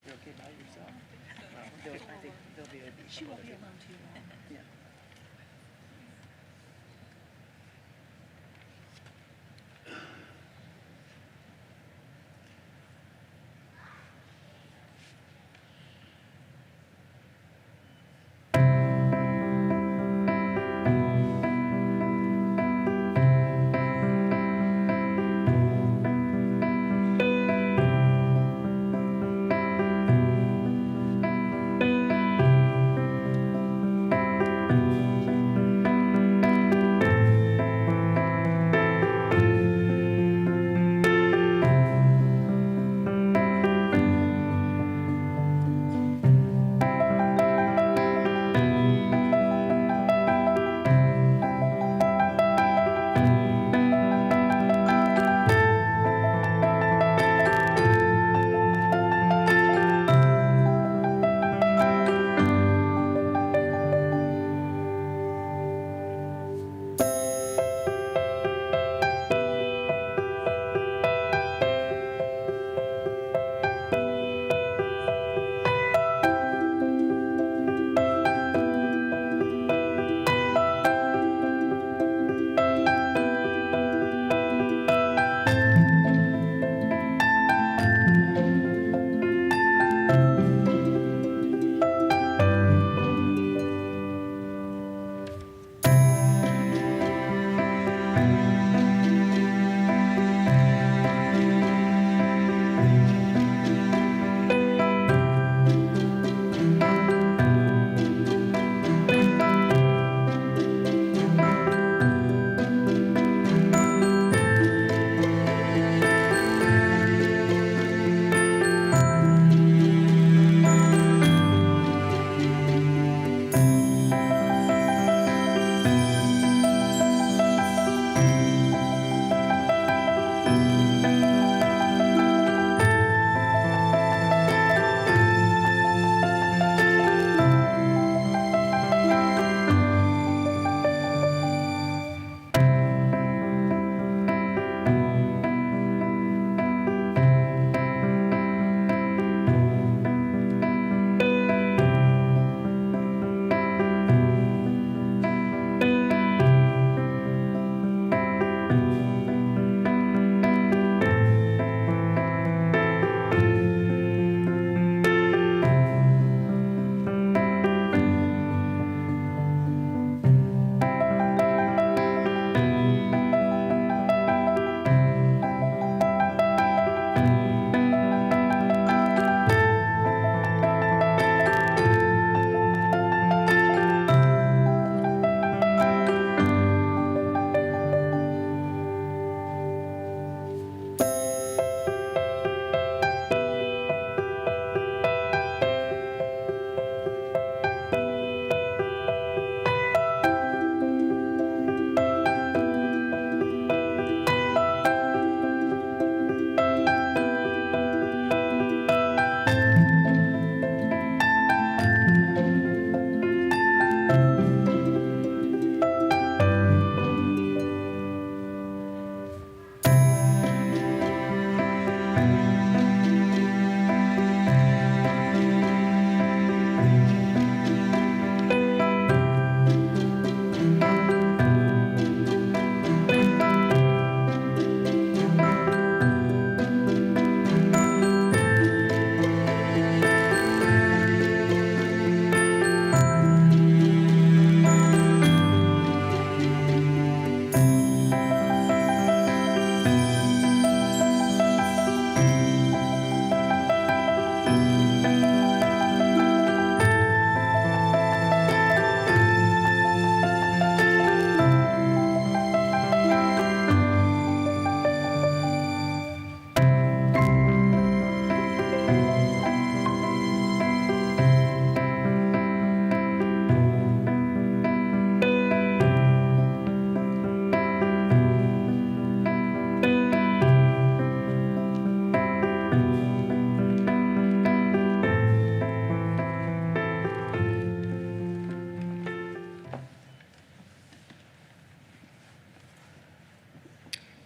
You're okay by yourself? Well, I think there'll be a couple She won't of be you. alone too long. Yeah.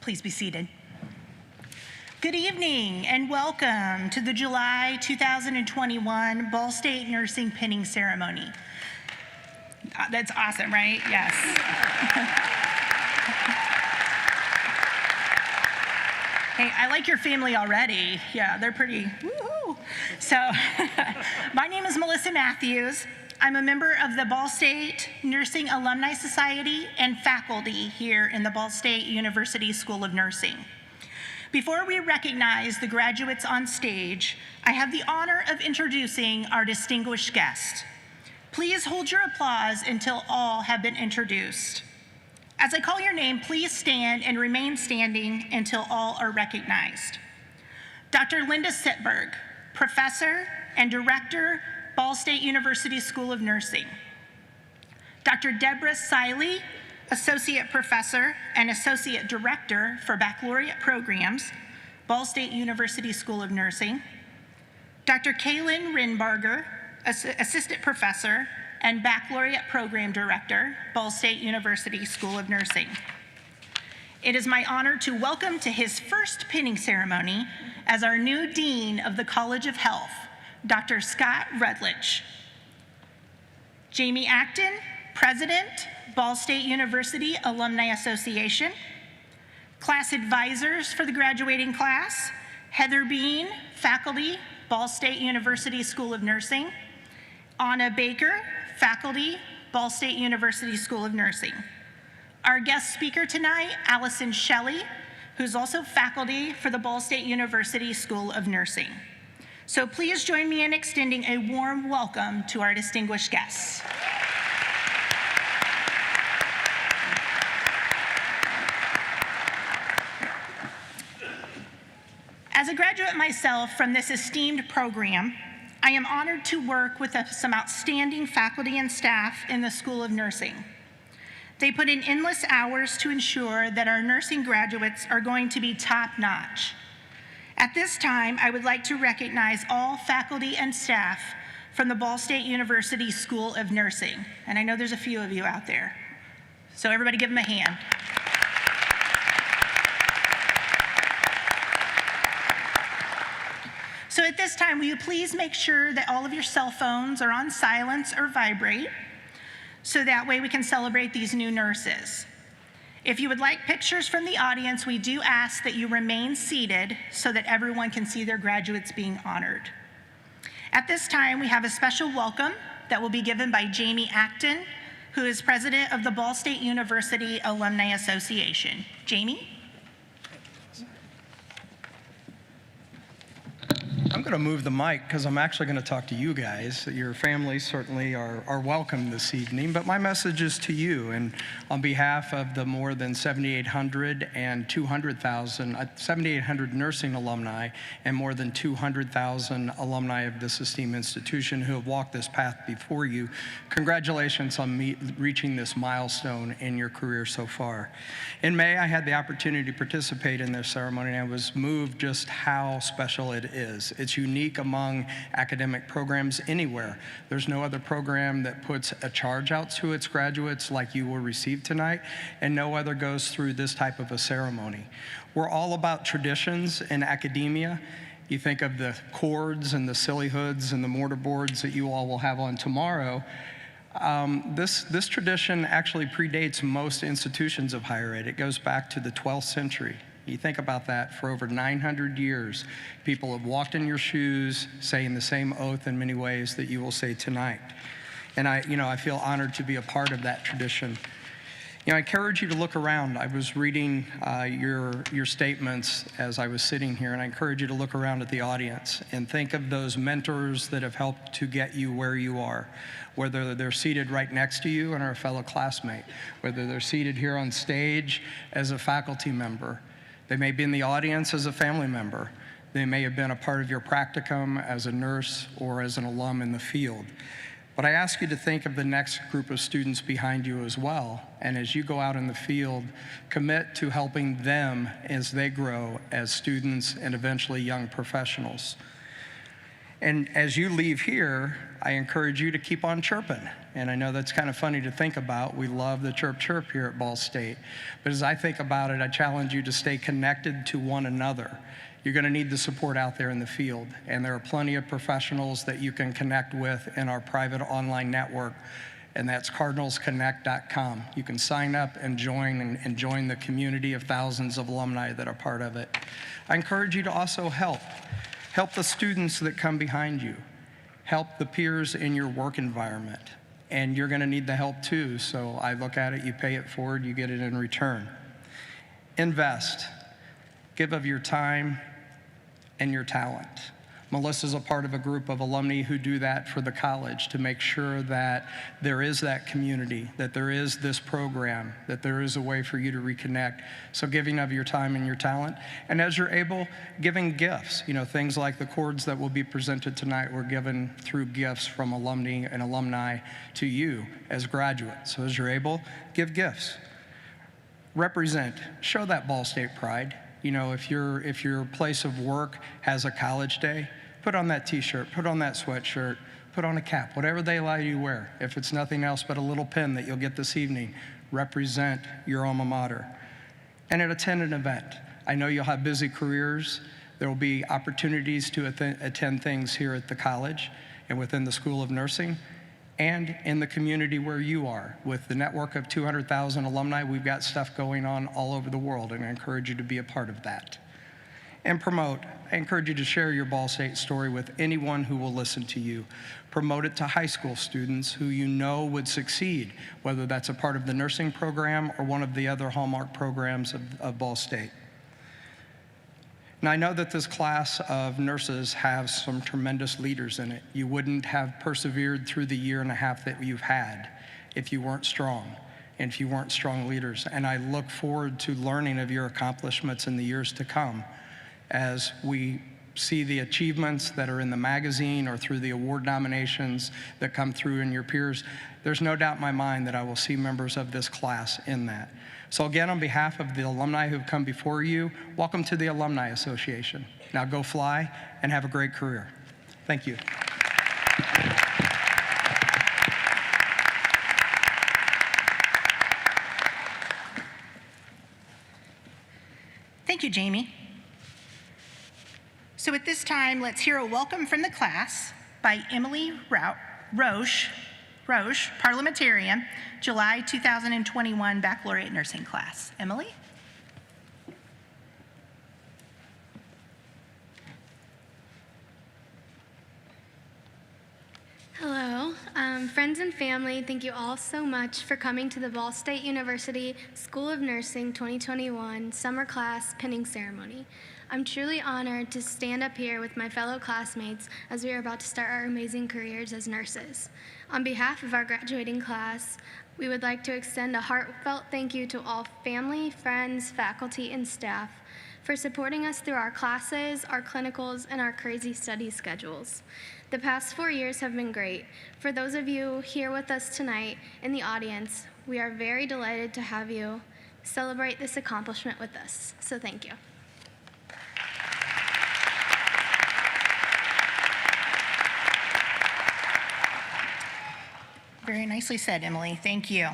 Please be seated. Good evening and welcome to the July 2021 Ball State Nursing Pinning Ceremony. That's awesome, right? Yes. Hey, I like your family already. Yeah, they're pretty, woohoo. So, my name is Melissa Matthews. I'm a member of the Ball State Nursing Alumni Society and faculty here in the Ball State University School of Nursing. Before we recognize the graduates on stage, I have the honor of introducing our distinguished guest. Please hold your applause until all have been introduced. As I call your name, please stand and remain standing until all are recognized. Dr. Linda Sittberg, Professor and Director, Ball State University School of Nursing. Dr. Deborah Siley, Associate Professor and Associate Director for Baccalaureate Programs, Ball State University School of Nursing. Dr. Kaylin Rinbarger, Assistant Professor and Baccalaureate Program Director, Ball State University School of Nursing. It is my honor to welcome to his first pinning ceremony as our new Dean of the College of Health, Dr. Scott Rutledge. Jamie Acton, President, Ball State University Alumni Association. Class advisors for the graduating class, Heather Bean, faculty, Ball State University School of Nursing. Anna Baker, faculty, Ball State University School of Nursing. Our guest speaker tonight, Allison Shelley, who's also faculty for the Ball State University School of Nursing. So please join me in extending a warm welcome to our distinguished guests. As a graduate myself from this esteemed program, I am honored to work with some outstanding faculty and staff in the School of Nursing. They put in endless hours to ensure that our nursing graduates are going to be top-notch. At this time, I would like to recognize all faculty and staff from the Ball State University School of Nursing. And I know there's a few of you out there. So everybody give them a hand. So at this time, will you please make sure that all of your cell phones are on silence or vibrate, so that way we can celebrate these new nurses. If you would like pictures from the audience, we do ask that you remain seated so that everyone can see their graduates being honored. At this time, we have a special welcome that will be given by Jamie Acton, who is president of the Ball State University Alumni Association. Jamie? I'm going to move the mic because I'm actually going to talk to you guys. Your families certainly are welcome this evening, but my message is to you, and on behalf of the more than 7,800 and 7,800 nursing alumni and more than 200,000 alumni of this esteemed institution who have walked this path before you, congratulations on reaching this milestone in your career so far. In May, I had the opportunity to participate in this ceremony, and I was moved just how special it is. It's unique among academic programs anywhere. There's no other program that puts a charge out to its graduates like you will receive tonight, and no other goes through this type of a ceremony. We're all about traditions in academia. You think of the cords and the silly hoods and the mortarboards that you all will have on tomorrow. This tradition actually predates most institutions of higher ed. It goes back to the 12th century. You think about that, for over 900 years, people have walked in your shoes, saying the same oath in many ways that you will say tonight. And I feel honored to be a part of that tradition. I encourage you to look around. I was reading your statements as I was sitting here, and I encourage you to look around at the audience and think of those mentors that have helped to get you where you are, whether they're seated right next to you and are a fellow classmate, whether they're seated here on stage as a faculty member. They may be in the audience as a family member. They may have been a part of your practicum as a nurse or as an alum in the field. But I ask you to think of the next group of students behind you as well. And as you go out in the field, commit to helping them as they grow as students and eventually young professionals. And as you leave here, I encourage you to keep on chirping. And I know that's kind of funny to think about. We love the chirp chirp here at Ball State. But as I think about it, I challenge you to stay connected to one another. You're going to need the support out there in the field, and there are plenty of professionals that you can connect with in our private online network, and that's cardinalsconnect.com. You can sign up and join the community of thousands of alumni that are part of it. I encourage you to also help the students that come behind you, help the peers in your work environment, and you're going to need the help too. So I look at it, you pay it forward, you get it in return. Invest. Give of your time and your talent. Melissa's a part of a group of alumni who do that for the college to make sure that there is that community, that there is this program, that there is a way for you to reconnect. So giving of your time and your talent. And as you're able, giving gifts. You know, things like the cords that will be presented tonight were given through gifts from alumni and alumni to you as graduates. So as you're able, give gifts. Represent. Show that Ball State pride. You know, if your place of work has a college day, put on that t-shirt, put on that sweatshirt, put on a cap, whatever they allow you to wear. If it's nothing else but a little pin that you'll get this evening, represent your alma mater. And attend an event. I know you'll have busy careers. There will be opportunities to attend things here at the college and within the School of Nursing, and in the community where you are. With the network of 200,000 alumni, we've got stuff going on all over the world, and I encourage you to be a part of that. And promote. I encourage you to share your Ball State story with anyone who will listen to you. Promote it to high school students who you know would succeed, whether that's a part of the nursing program or one of the other hallmark programs of Ball State. Now, I know that this class of nurses has some tremendous leaders in it. You wouldn't have persevered through the year and a half that you've had if you weren't strong and if you weren't strong leaders. And I look forward to learning of your accomplishments in the years to come as we see the achievements that are in the magazine or through the award nominations that come through in your peers. There's no doubt in my mind that I will see members of this class in that. So again, on behalf of the alumni who've come before you, welcome to the Alumni Association. Now go fly and have a great career. Thank you. Thank you, Jamie. So at this time, let's hear a welcome from the class by Emily Roche, parliamentarian, July 2021 baccalaureate nursing class. Emily? Hello, friends and family, thank you all so much for coming to the Ball State University School of Nursing 2021 summer class pinning ceremony. I'm truly honored to stand up here with my fellow classmates as we are about to start our amazing careers as nurses. On behalf of our graduating class, we would like to extend a heartfelt thank you to all family, friends, faculty, and staff for supporting us through our classes, our clinicals, and our crazy study schedules. The past 4 years have been great. For those of you here with us tonight in the audience, we are very delighted to have you celebrate this accomplishment with us. So thank you. Very nicely said, Emily. Thank you.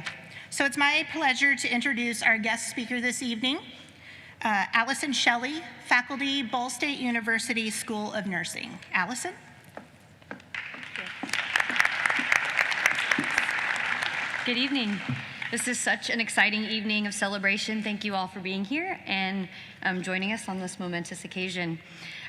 So it's my pleasure to introduce our guest speaker this evening, Allison Shelley, faculty, Ball State University School of Nursing. Allison? Good evening. This is such an exciting evening of celebration. Thank you all for being here and joining us on this momentous occasion.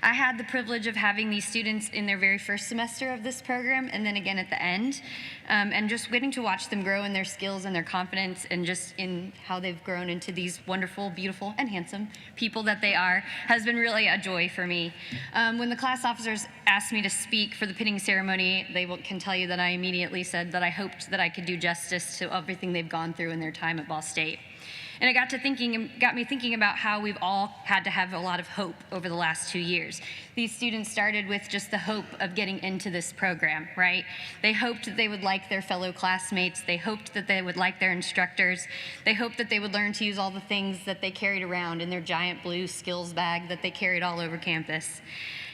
I had the privilege of having these students in their very first semester of this program and then again at the end, and just getting to watch them grow in their skills and their confidence and just in how they've grown into these wonderful, beautiful, and handsome people that they are has been really a joy for me. When the class officers asked me to speak for the pinning ceremony, they can tell you that I immediately said that I hoped that I could do justice to everything they've gone through in their time at Ball State. And it got me thinking about how we've all had to have a lot of hope over the last 2 years. These students started with just the hope of getting into this program, right? They hoped that they would like their fellow classmates. They hoped that they would like their instructors. They hoped that they would learn to use all the things that they carried around in their giant blue skills bag that they carried all over campus.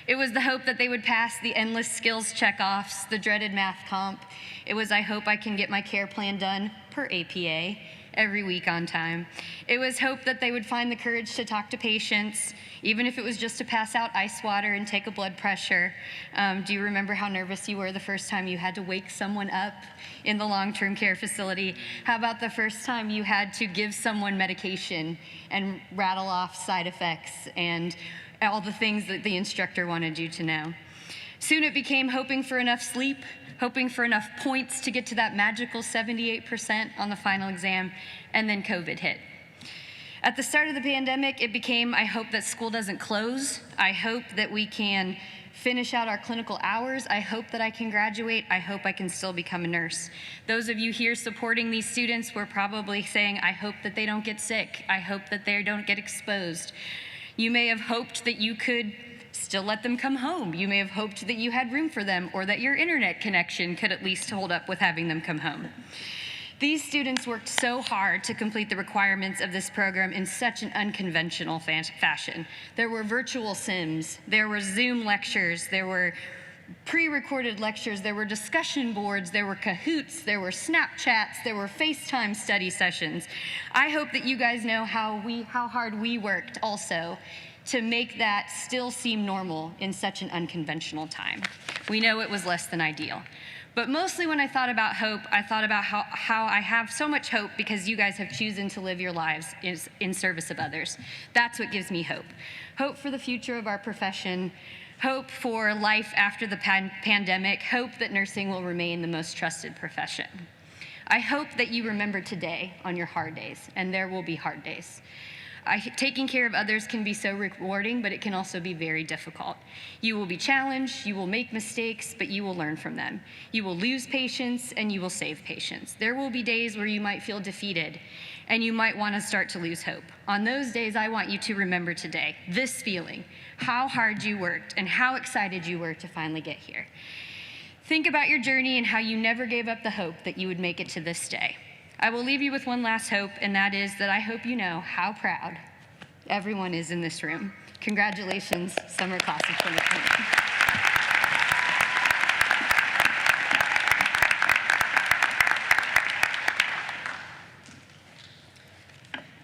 It was the hope that they would pass the endless skills checkoffs, the dreaded math comp. It was, I hope I can get my care plan done per APA. every week on time. It was hope that they would find the courage to talk to patients, even if it was just to pass out ice water and take a blood pressure. Do you remember how nervous you were the first time you had to wake someone up in the long-term care facility? How about the first time you had to give someone medication and rattle off side effects and all the things that the instructor wanted you to know? Soon it became hoping for enough sleep, hoping for enough points to get to that magical 78% on the final exam, and then COVID hit. At the start of the pandemic, it became, I hope that school doesn't close. I hope that we can finish out our clinical hours. I hope that I can graduate. I hope I can still become a nurse. Those of you here supporting these students were probably saying, I hope that they don't get sick. I hope that they don't get exposed. You may have hoped that you could still let them come home. You may have hoped that you had room for them or that your internet connection could at least hold up with having them come home. These students worked so hard to complete the requirements of this program in such an unconventional fashion. There were virtual sims, there were Zoom lectures, there were pre-recorded lectures, there were discussion boards, there were Kahoots, there were Snapchats, there were FaceTime study sessions. I hope that you guys know how hard we worked also to make that still seem normal in such an unconventional time. We know it was less than ideal. But mostly when I thought about hope, I thought about how I have so much hope because you guys have chosen to live your lives in service of others. That's what gives me hope. Hope for the future of our profession, hope for life after the pandemic, hope that nursing will remain the most trusted profession. I hope that you remember today on your hard days, and there will be hard days. Taking care of others can be so rewarding, but it can also be very difficult. You will be challenged, you will make mistakes, but you will learn from them. You will lose patients, and you will save patients. There will be days where you might feel defeated, and you might want to start to lose hope. On those days, I want you to remember today, this feeling, how hard you worked, and how excited you were to finally get here. Think about your journey and how you never gave up the hope that you would make it to this day. I will leave you with one last hope, and that is that I hope you know how proud everyone is in this room. Congratulations, summer class of 2020.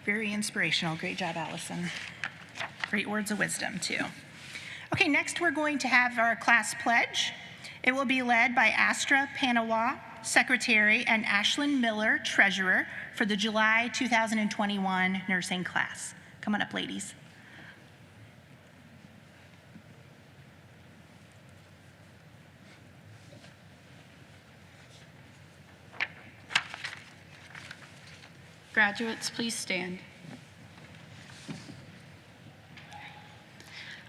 Very inspirational. Great job, Allison. Great words of wisdom, too. Okay, next we're going to have our class pledge. It will be led by Astra Panawa, Secretary, and Ashlyn Miller, Treasurer, for the July 2021 nursing class. Come on up, ladies. Graduates, please stand.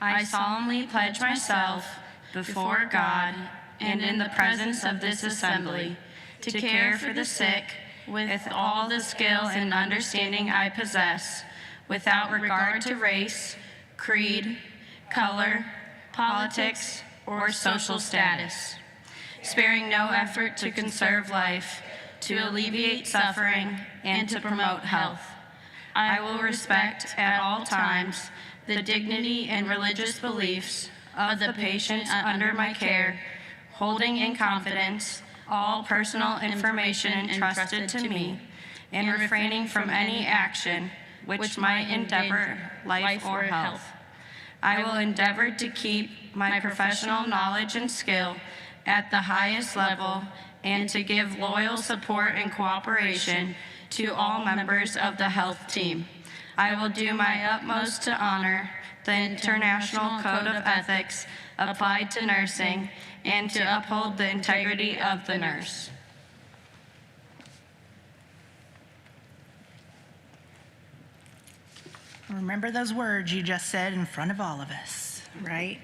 I solemnly pledge myself before God and in the presence of this assembly to care for the sick with all the skill and understanding I possess, without regard to race, creed, color, politics, or social status, sparing no effort to conserve life, to alleviate suffering, and to promote health. I will respect at all times the dignity and religious beliefs of the patients under my care, holding in confidence all personal information entrusted to me, and refraining from any action which might endeavor life or health. I will endeavor to keep my professional knowledge and skill at the highest level and to give loyal support and cooperation to all members of the health team. I will do my utmost to honor the International Code of Ethics applied to nursing and to uphold the integrity of the nurse. Remember those words you just said in front of all of us, right?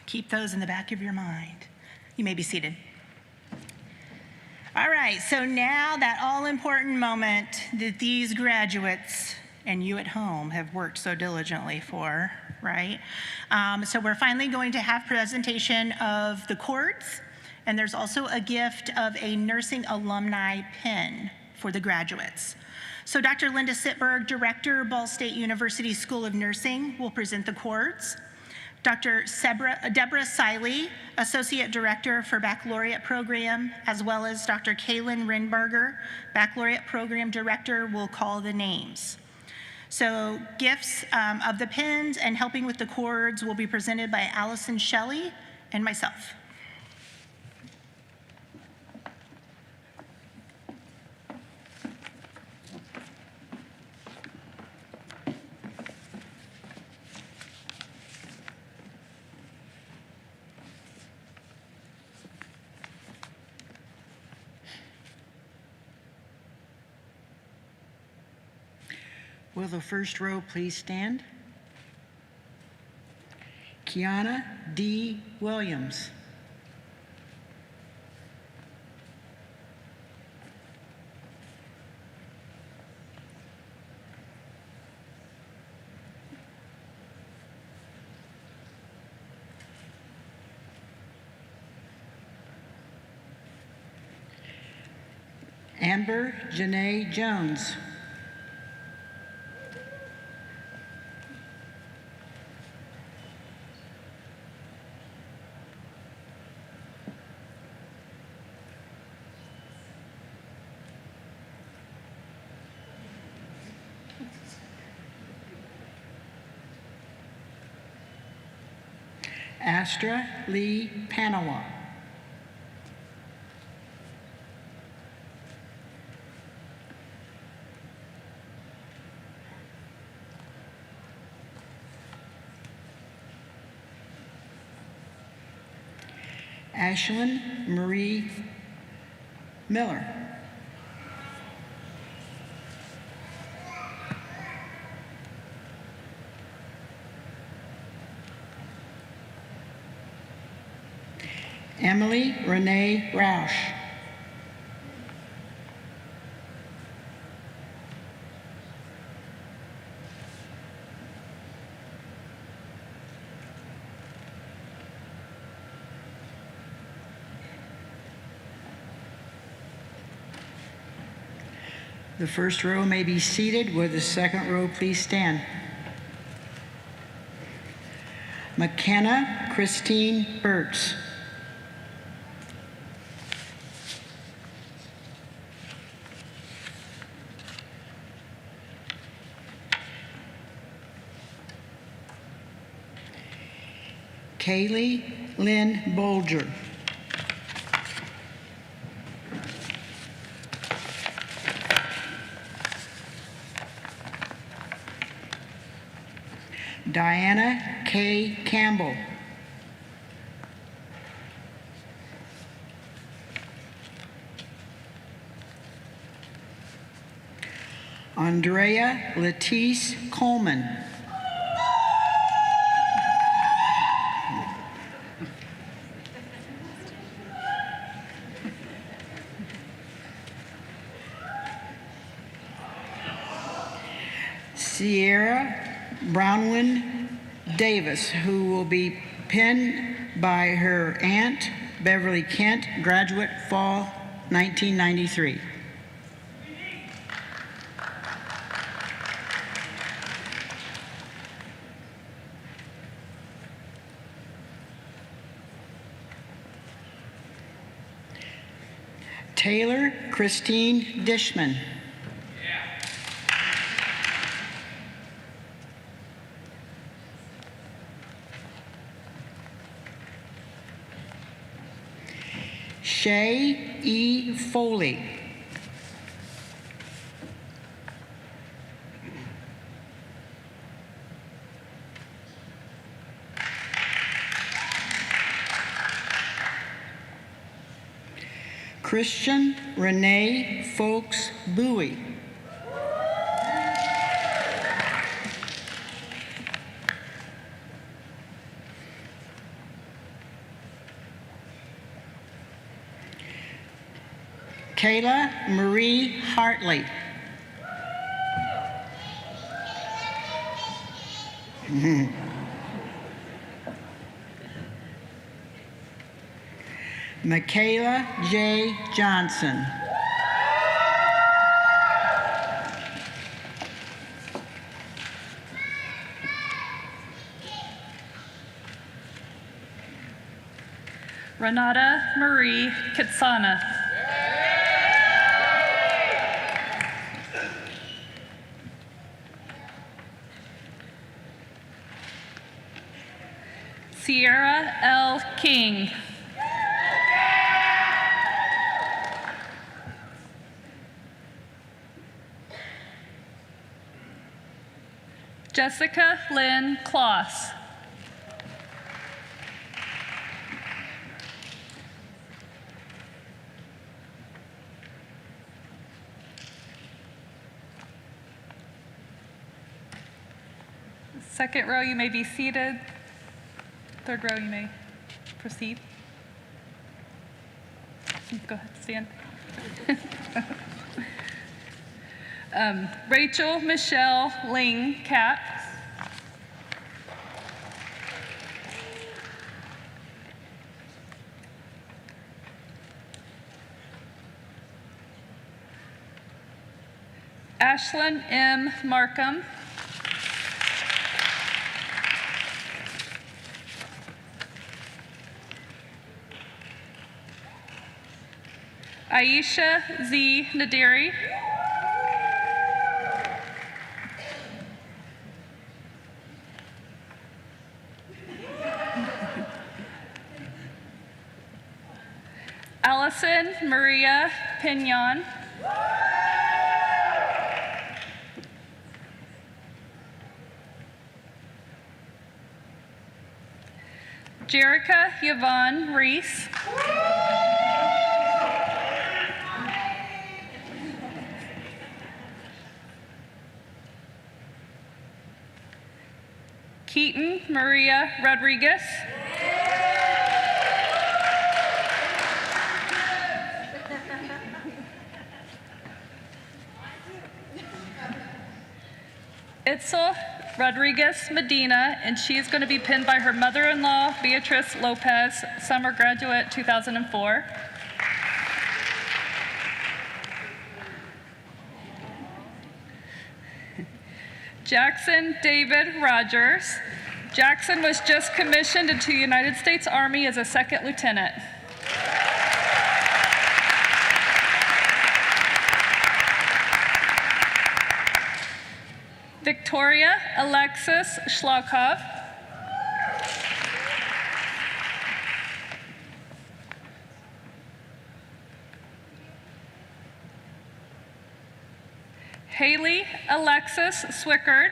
Keep those in the back of your mind. You may be seated. All right, so now that all-important moment that these graduates and you at home have worked so diligently for, right? So we're finally going to have presentation of the cords, and there's also a gift of a nursing alumni pin for the graduates. So Dr. Linda Sittberg, Director, Ball State University School of Nursing, will present the cords. Dr. Deborah Siley, Associate Director for Baccalaureate Program, as well as Dr. Kaylin Rinberger, Baccalaureate Program Director, will call the names. So gifts of the pens and helping with the cords will be presented by Allison Shelley and myself. Will the first row please stand? Kiana D. Williams. Amber Janae Jones. Astra Lee Panawa. Ashlyn Marie Miller. Emily Renee Roush. The first row may be seated. Will the second row please stand? McKenna Christine Burtz. Kaylee Lynn Bolger. Diana K. Campbell. Andrea Letice Coleman. Sierra Brownwyn Davis, who will be pinned by her aunt, Beverly Kent, graduate fall 1993. Taylor Christine Dishman. Shay E. Foley. Christian Renee Folks Bowie. Kayla Marie Hartley. Michaela J. Johnson. Renata Marie Kitsana. Sierra L. King. Jessica Lynn Kloss. Second row, you may be seated. Third row, you may proceed. Go ahead, stand. Rachel Michelle Ling Cat. Ashlyn M. Markham. Aisha Z. Nadiri. Allison Maria Pignon. Jerica Yvonne Reese. Keaton Maria Rodriguez. Itzel Rodriguez Medina, and she is going to be pinned by her mother-in-law, Beatrice Lopez, summer graduate 2004. Jackson David Rogers. Jackson was just commissioned into the United States Army as a second lieutenant. Victoria Alexis Schlokov. Haley Alexis Swickard.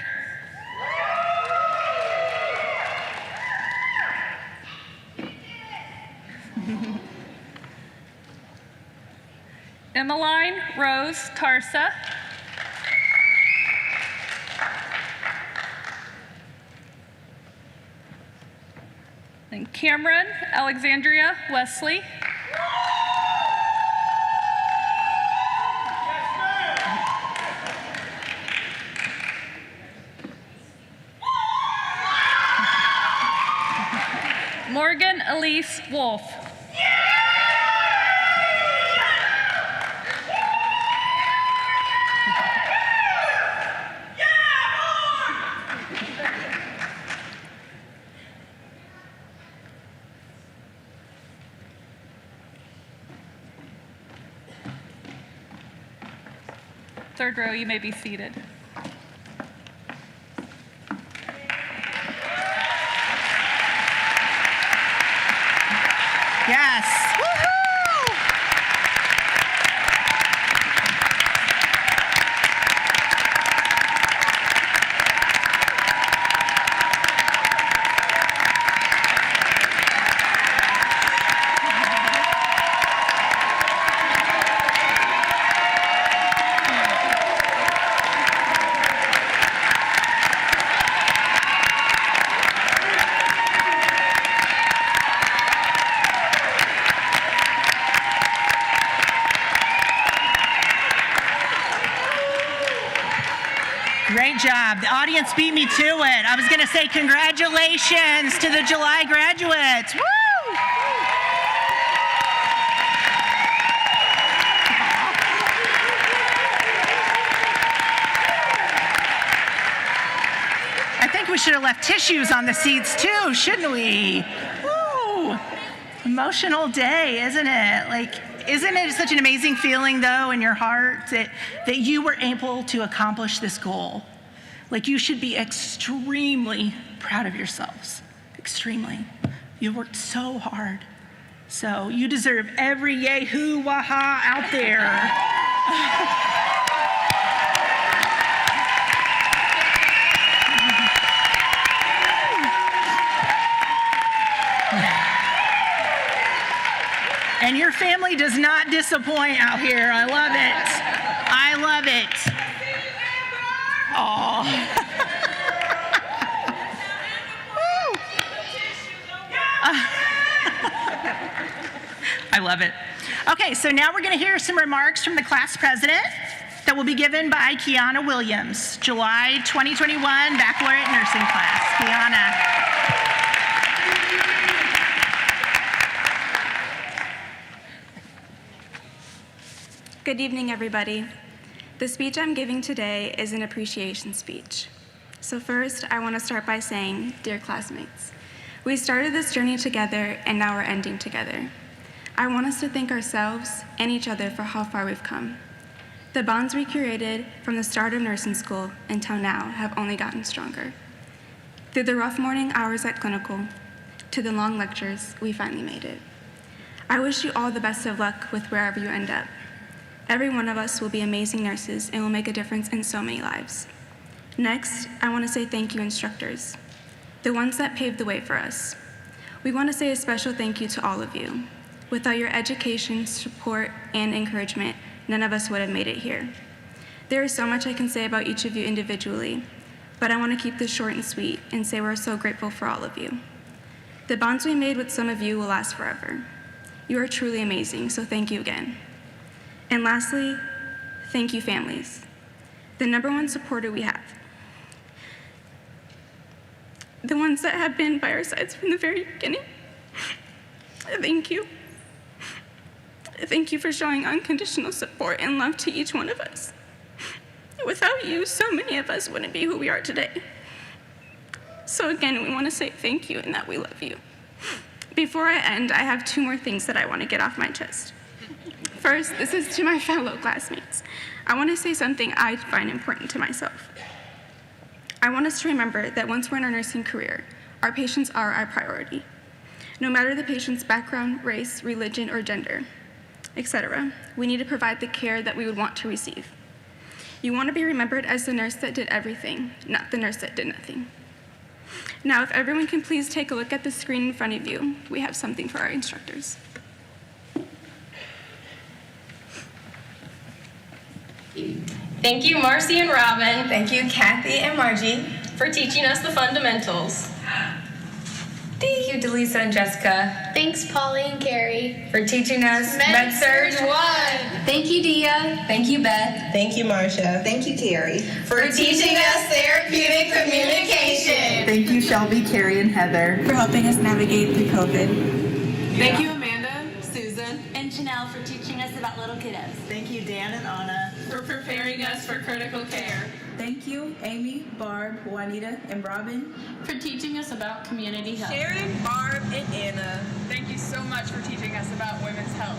Emmeline Rose Tarsa. And Cameron Alexandria Wesley. Morgan Elise Wolf. Third row, you may be seated. Yes. Woohoo! Great job. The audience beat me to it. I was going to say congratulations to the July graduates. Woo! I think we should have left tissues on the seats too, shouldn't we? Woo! Emotional day, isn't it? Like, isn't it such an amazing feeling, though, in your heart that you were able to accomplish this goal? Like, you should be extremely proud of yourselves. Extremely. You worked so hard. So you deserve every yay, hoo, wah-ha out there. And your family does not disappoint out here. I love it. I love it. Aw. I love it. Okay, so now we're going to hear some remarks from the class president that will be given by Kiana Williams, July 2021 baccalaureate nursing class. Kiana. Good evening, everybody. The speech I'm giving today is an appreciation speech. So first, I want to start by saying, dear classmates, we started this journey together and now we're ending together. I want us to thank ourselves and each other for how far we've come. The bonds we created from the start of nursing school until now have only gotten stronger. Through the rough morning hours at clinical, to the long lectures, we finally made it. I wish you all the best of luck with wherever you end up. Every one of us will be amazing nurses and will make a difference in so many lives. Next, I want to say thank you, instructors, the ones that paved the way for us. We want to say a special thank you to all of you. Without your education, support, and encouragement, none of us would have made it here. There is so much I can say about each of you individually, but I want to keep this short and sweet and say we're so grateful for all of you. The bonds we made with some of you will last forever. You are truly amazing, so thank you again. And lastly, thank you, families, the #1 supporter we have. The ones that have been by our sides from the very beginning. Thank you. Thank you for showing unconditional support and love to each one of us. Without you, so many of us wouldn't be who we are today. So again, we want to say thank you and that we love you. Before I end, I have 2 more things that I want to get off my chest. First, this is to my fellow classmates. I want to say something I find important to myself. I want us to remember that once we're in our nursing career, our patients are our priority. No matter the patient's background, race, religion, or gender, etc., we need to provide the care that we would want to receive. You want to be remembered as the nurse that did everything, not the nurse that did nothing. Now, if everyone can please take a look at the screen in front of you, we have something for our instructors. Thank you, Marcy and Robin. Thank you, Kathy and Margie, for teaching us the fundamentals. Thank you, Delisa and Jessica. Thanks, Polly and Carrie. For teaching us Med-Surg 1. Thank you, Dia. Thank you, Beth. Thank you, Marcia. Thank you, Terry. For teaching us therapeutic communication. Thank you, Shelby, Carrie, and Heather. For helping us navigate through COVID. Thank you, Amanda, Susan, and Chanel for teaching us about little kiddos. Thank you, Dan and Anna. For preparing us for critical care. Thank you, Amy, Barb, Juanita, and Robin. For teaching us about community health. Sharon, Barb, and Anna. Thank you so much for teaching us about women's health.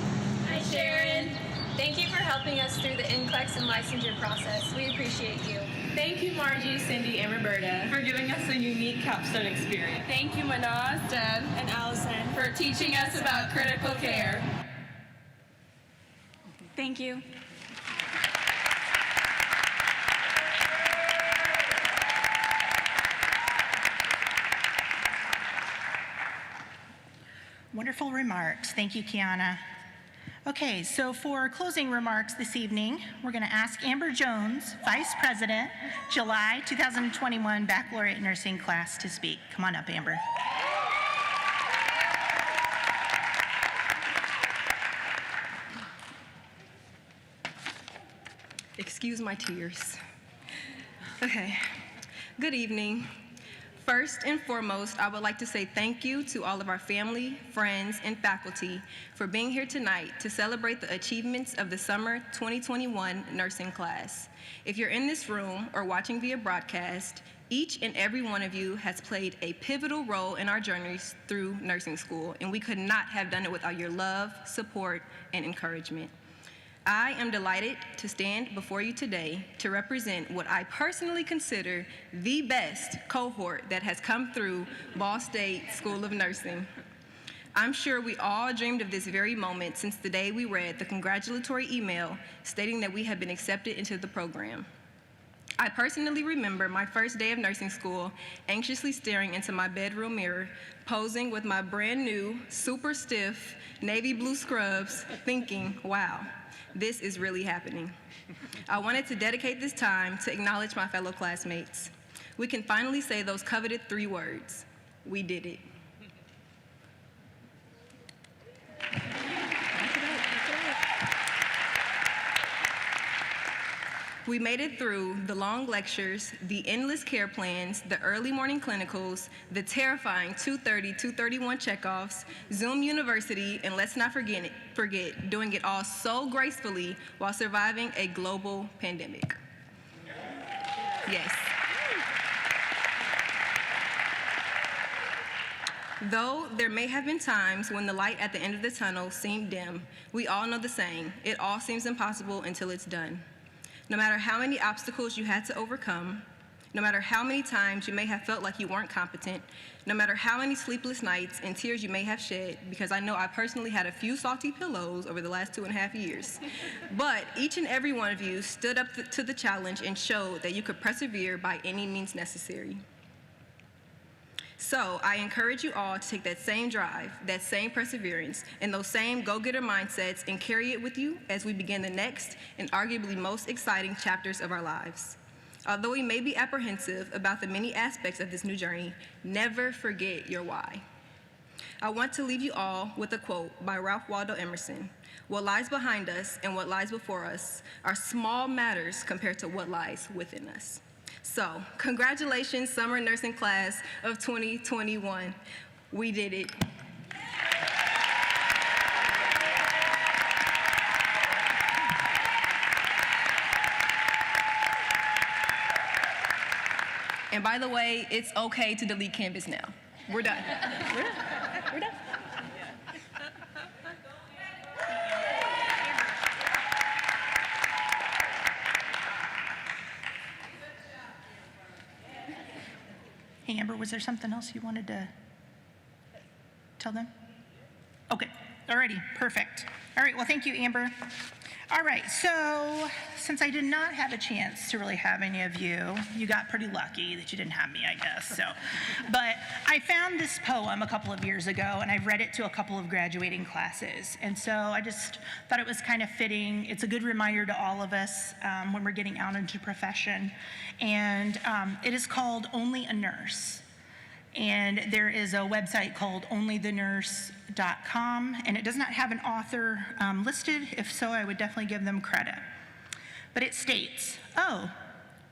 Hi, Sharon. Thank you for helping us through the NCLEX and licensure process. We appreciate you. Thank you, Margie, Cindy, and Roberta, for giving us a unique capstone experience. Thank you, Manaz, Deb, and Allison, for teaching us about critical care. Thank you. Wonderful remarks. Thank you, Kiana. Okay, so for closing remarks this evening, we're going to ask Amber Jones, Vice President, July 2021 Baccalaureate Nursing class to speak. Come on up, Amber. Excuse my tears. Okay, good evening. First and foremost, I would like to say thank you to all of our family, friends, and faculty for being here tonight to celebrate the achievements of the summer 2021 nursing class. If you're in this room or watching via broadcast, Each and every one of you has played a pivotal role in our journeys through nursing school, and we could not have done it without your love, support, and encouragement. I am delighted to stand before you today to represent what I personally consider the best cohort that has come through Ball State School of Nursing. I'm sure we all dreamed of this very moment since the day we read the congratulatory email stating that we had been accepted into the program. I personally remember my first day of nursing school, anxiously staring into my bedroom mirror, posing with my brand new, super stiff, navy blue scrubs, thinking, wow, this is really happening. I wanted to dedicate this time to acknowledge my fellow classmates. We can finally say those coveted 3 words: we did it. We made it through the long lectures, the endless care plans, the early morning clinicals, the terrifying 2:30, 2:31 checkoffs, Zoom University, and let's not forget doing it all so gracefully while surviving a global pandemic. Yes. Though there may have been times when the light at the end of the tunnel seemed dim, we all know the saying, it all seems impossible until it's done. No matter how many obstacles you had to overcome, no matter how many times you may have felt like you weren't competent, no matter how many sleepless nights and tears you may have shed, because I know I personally had a few salty pillows over the last 2.5 years, but each and every one of you stood up to the challenge and showed that you could persevere by any means necessary. So I encourage you all to take that same drive, that same perseverance, and those same go-getter mindsets and carry it with you as we begin the next and arguably most exciting chapters of our lives. Although we may be apprehensive about the many aspects of this new journey, never forget your why. I want to leave you all with a quote by Ralph Waldo Emerson. What lies behind us and what lies before us are small matters compared to what lies within us. So, congratulations, summer nursing class of 2021. We did it. And by the way, it's okay to delete Canvas now. We're done. We're done. Hey, Amber, was there something else you wanted to tell them? Okay, alrighty, perfect. All right, well, thank you, Amber. All right, so since I did not have a chance to really have any of you, you got pretty lucky that you didn't have me, I guess, so. But I found this poem a couple of years ago, and I've read it to a couple of graduating classes, and so I just thought it was kind of fitting. It's a good reminder to all of us when we're getting out into profession, and it is called Only a Nurse. And there is a website called onlythenurse.com, and it does not have an author listed. If so, I would definitely give them credit. But it states, "Oh,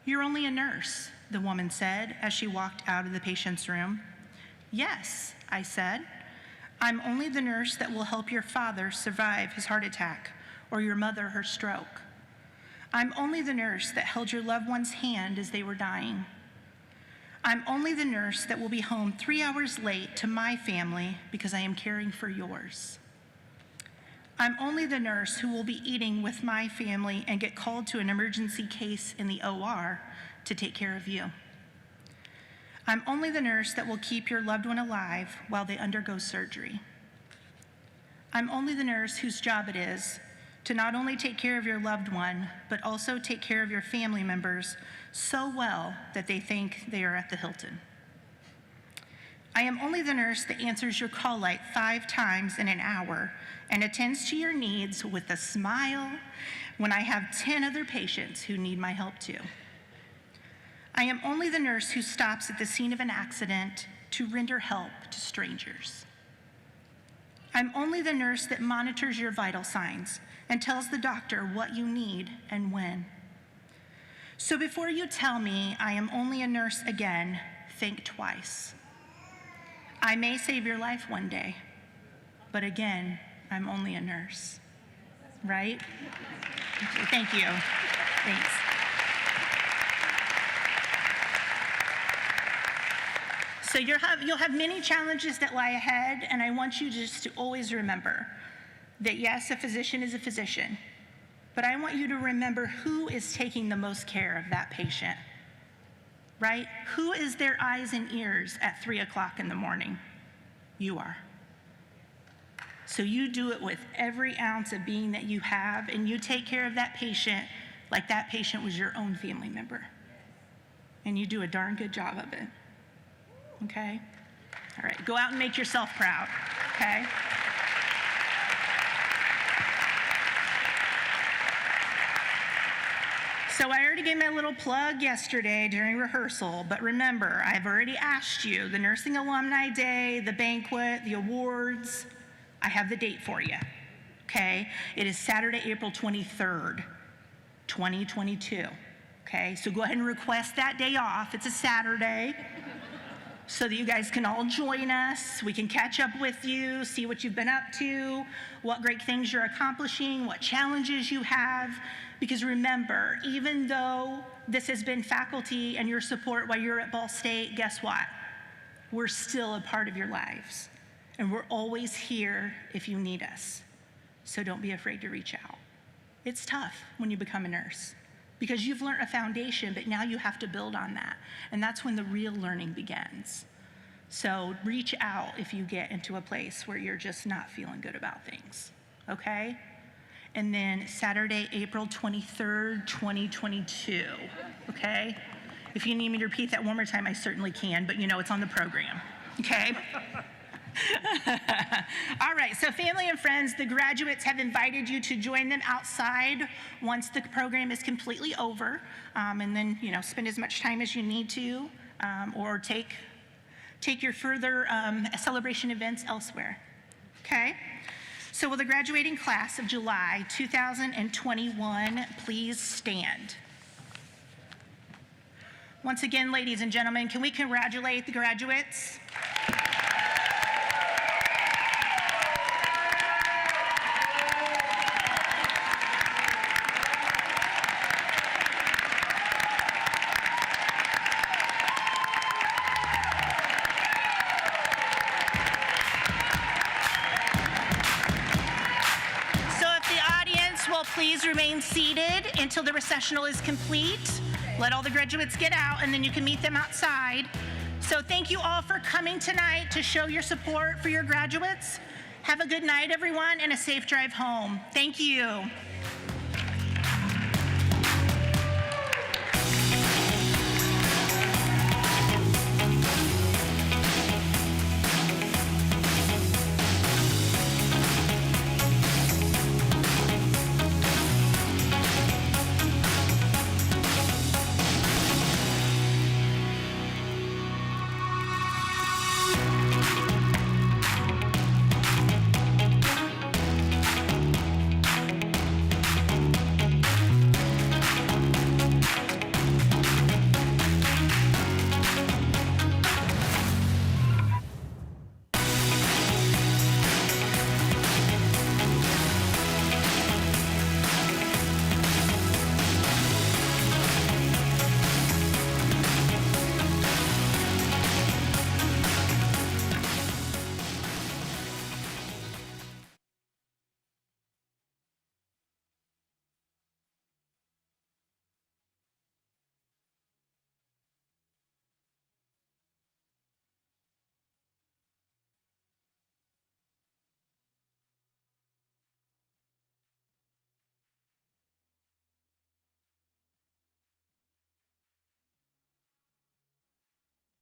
you're only a nurse," the woman said as she walked out of the patient's room. "Yes," I said. "I'm only the nurse that will help your father survive his heart attack or your mother her stroke. I'm only the nurse that held your loved one's hand as they were dying. I'm only the nurse that will be home 3 hours late to my family because I am caring for yours. I'm only the nurse who will be eating with my family and get called to an emergency case in the OR to take care of you. I'm only the nurse that will keep your loved one alive while they undergo surgery. I'm only the nurse whose job it is to not only take care of your loved one, but also take care of your family members so well that they think they are at the Hilton. I am only the nurse that answers your call light 5 times in an hour and attends to your needs with a smile when I have 10 other patients who need my help too. I am only the nurse who stops at the scene of an accident to render help to strangers. I'm only the nurse that monitors your vital signs and tells the doctor what you need and when. So before you tell me I am only a nurse again, think twice. I may save your life one day, but again, I'm only a nurse, right? Thank you. Thanks. So you'll have many challenges that lie ahead, and I want you just to always remember that yes, a physician is a physician, but I want you to remember who is taking the most care of that patient, right? Who is their eyes and ears at 3 o'clock in the morning? You are. So you do it with every ounce of being that you have, and you take care of that patient like that patient was your own family member. And you do a darn good job of it. Okay? All right, go out and make yourself proud, okay? So I already gave my little plug yesterday during rehearsal, but remember, I've already asked you, the Nursing Alumni Day, the banquet, the awards, I have the date for you, okay? It is Saturday, April 23rd, 2022, okay? So go ahead and request that day off. It's a Saturday, so that you guys can all join us. We can catch up with you, see what you've been up to, what great things you're accomplishing, what challenges you have. Because remember, even though this has been faculty and your support while you're at Ball State, guess what? We're still a part of your lives. And we're always here if you need us. So don't be afraid to reach out. It's tough when you become a nurse because you've learned a foundation, but now you have to build on that. And that's when the real learning begins. So reach out if you get into a place where you're just not feeling good about things, okay? And then Saturday, April 23rd, 2022, okay? If you need me to repeat that one more time, I certainly can, but you know it's on the program, okay? All right, so family and friends, the graduates have invited you to join them outside once the program is completely over, and then, you know, spend as much time as you need to, or take your further celebration events elsewhere, okay? So will the graduating class of July 2021 please stand? Once again, ladies and gentlemen, can we congratulate the graduates? Please remain seated until the recessional is complete. Let all the graduates get out, and then you can meet them outside. So thank you all for coming tonight to show your support for your graduates. Have a good night, everyone, and a safe drive home. Thank you.